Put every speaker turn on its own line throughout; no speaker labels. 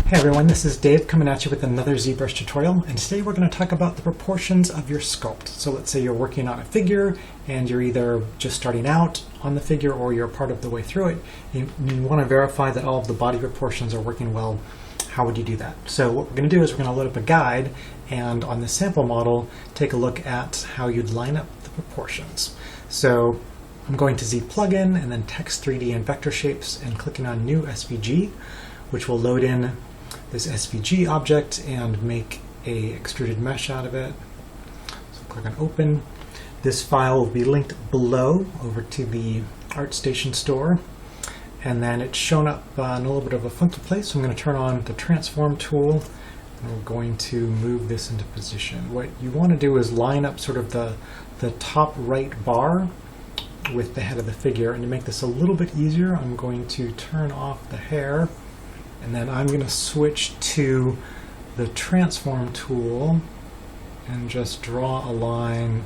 Hey everyone, this is Dave coming at you with another ZBrush tutorial, and today we're going to talk about the proportions of your sculpt. So let's say you're working on a figure and you're either just starting out on the figure or you're part of the way through it. You want to verify that all of the body proportions are working well. How would you do that? So what we're going to do is we're going to load up a guide, and on the sample model take a look at how you'd line up the proportions. So I'm going to Z plugin and then text 3D and vector shapes and clicking on new SVG, which will load in this SVG object and make a extruded mesh out of it. So click on open. This file will be linked below over to the ArtStation store, and then it's shown up in a little bit of a funky place. So I'm going to turn on the transform tool and we're going to move this into position. What you want to do is line up sort of the top right bar with the head of the figure, and to make this a little bit easier I'm going to turn off the hair. And then I'm going to switch to the transform tool and just draw a line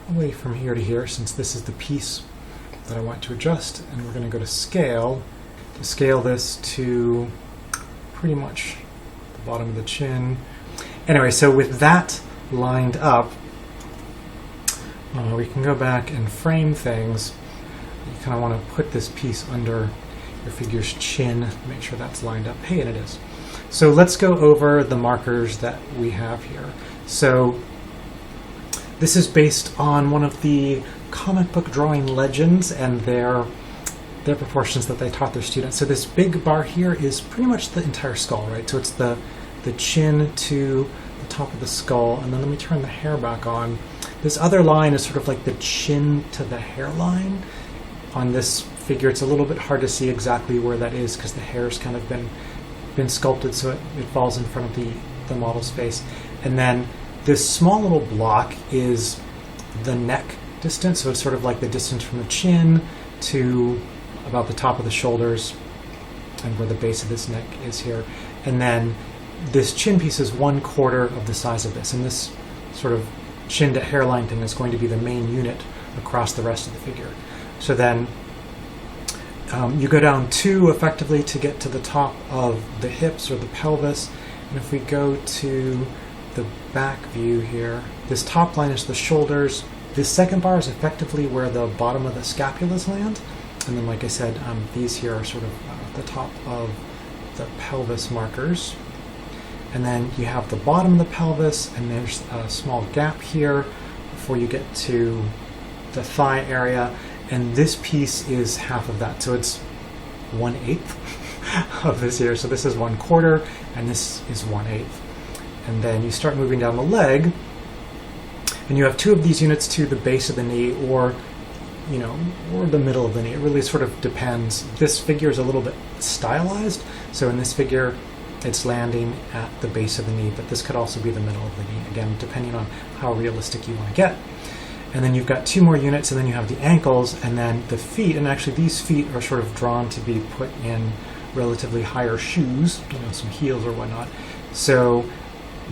away from here to here, since this is the piece that I want to adjust. And we're going to go to scale this to pretty much the bottom of the chin. Anyway, so with that lined up, we can go back and frame things. You kind of want to put this piece under your figure's chin, make sure that's lined up. Hey, and it is. So let's go over the markers that we have here. So this is based on one of the comic book drawing legends and their proportions that they taught their students. So this big bar here is pretty much the entire skull, right? So it's the chin to the top of the skull, and then let me turn the hair back on. This other line is sort of like the chin to the hairline. On this figure, it's a little bit hard to see exactly where that is because the hair's kind of been sculpted so it falls in front of the model's face. And then this small little block is the neck distance, so it's sort of like the distance from the chin to about the top of the shoulders and where the base of this neck is here. And then this chin piece is 1/4 of the size of this, and this sort of chin to hairline thing is going to be the main unit across the rest of the figure. So then you go down 2 effectively to get to the top of the hips or the pelvis. And if we go to the back view here, this top line is the shoulders. This second bar is effectively where the bottom of the scapulas land. And then, like I said, these here are sort of the top of the pelvis markers. And then you have the bottom of the pelvis, and there's a small gap here before you get to the thigh area. And this piece is half of that, so it's 1/8 of this here. So this is 1/4, and this is 1/8. And then you start moving down the leg, and you have 2 of these units to the base of the knee, or the middle of the knee. It really sort of depends. This figure is a little bit stylized, so in this figure, it's landing at the base of the knee, but this could also be the middle of the knee, again, depending on how realistic you want to get. And then you've got 2 more units, and then you have the ankles, and then the feet. And actually these feet are sort of drawn to be put in relatively higher shoes, some heels or whatnot. So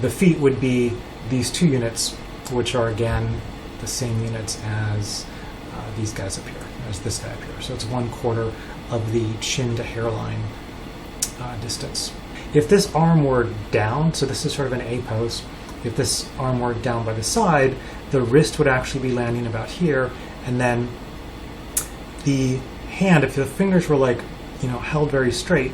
the feet would be these 2 units, which are again the same units as these guys up here, as this guy up here. So it's 1/4 of the chin to hairline distance. If this arm were down, so this is sort of an A pose, if this arm were down by the side, the wrist would actually be landing about here, and then the hand, if the fingers were held very straight,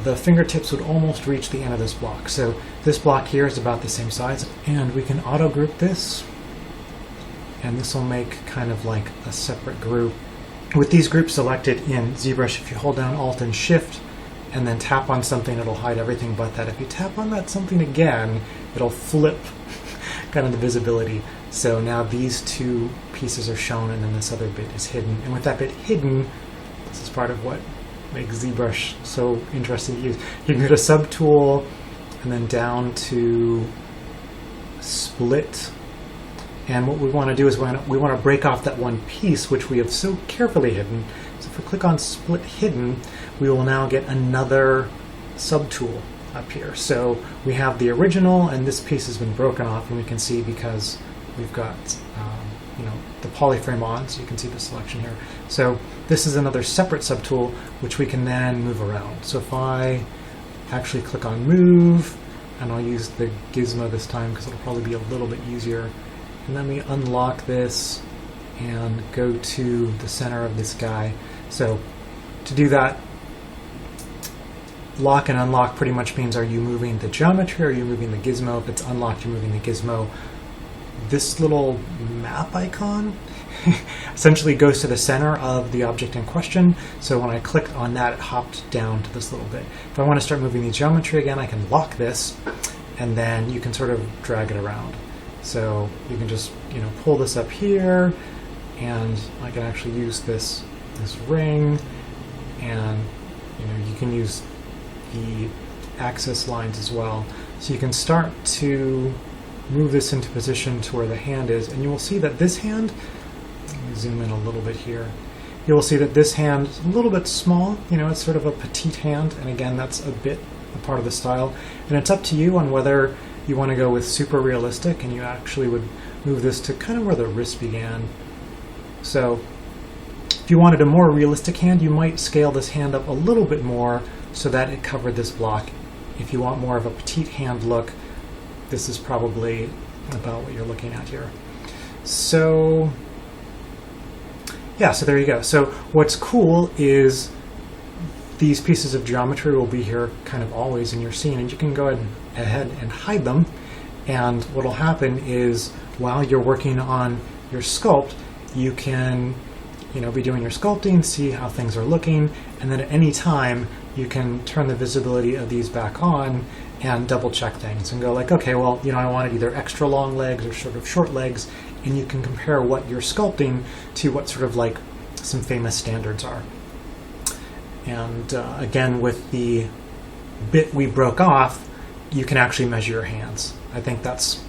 the fingertips would almost reach the end of this block. So this block here is about the same size, and we can auto group this, and this will make kind of like a separate group. With these groups selected in ZBrush, if you hold down Alt and Shift and then tap on something, it'll hide everything but that. If you tap on that something again, it'll flip kind of the visibility. So now these 2 pieces are shown, and then this other bit is hidden. And with that bit hidden, this is part of what makes ZBrush so interesting to use. You can go to Subtool and then down to Split. And what we want to do is we want to break off that one piece which we have so carefully hidden. So if we click on Split Hidden, we will now get another subtool up here. So we have the original, and this piece has been broken off, and we can see because we've got the polyframe on, so you can see the selection here. So this is another separate subtool which we can then move around. So if I actually click on Move, and I'll use the gizmo this time because it'll probably be a little bit easier. And let me unlock this and go to the center of this guy. So to do that, lock and unlock pretty much means, are you moving the geometry or are you moving the gizmo? If it's unlocked, you're moving the gizmo. This little map icon essentially goes to the center of the object in question. So when I clicked on that, it hopped down to this little bit. If I want to start moving the geometry again, I can lock this, and then you can sort of drag it around. So you can just, you know, pull this up here, and I can actually use this ring, and you know, you can use the axis lines as well. So you can start to move this into position to where the hand is, and you will see that this hand, let me zoom in a little bit here, you will see that this hand is a little bit small, you know, it's sort of a petite hand, and again, that's a bit a part of the style, and it's up to you on whether you want to go with super realistic, and you actually would move this to kind of where the wrist began. So if you wanted a more realistic hand, you might scale this hand up a little bit more so that it covered this block. If you want more of a petite hand look, this is probably about what you're looking at here. So yeah, so there you go. So what's cool is these pieces of geometry will be here kind of always in your scene, and you can go ahead and hide them. And what will happen is while you're working on your sculpt, you can, you know, be doing your sculpting, see how things are looking, and then at any time you can turn the visibility of these back on and double check things and go like, okay, well, you know, I wanted either extra long legs or sort of short legs, and you can compare what you're sculpting to what sort of like some famous standards are. And again, with the bit we broke off, you can actually measure your hands. I think that's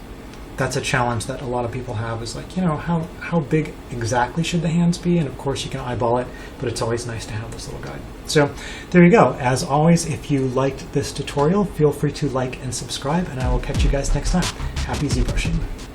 a challenge that a lot of people have, is like, you know, how big exactly should the hands be? And of course you can eyeball it, but it's always nice to have this little guide. So there you go. As always, if you liked this tutorial, feel free to like and subscribe, and I will catch you guys next time. Happy ZBrushing.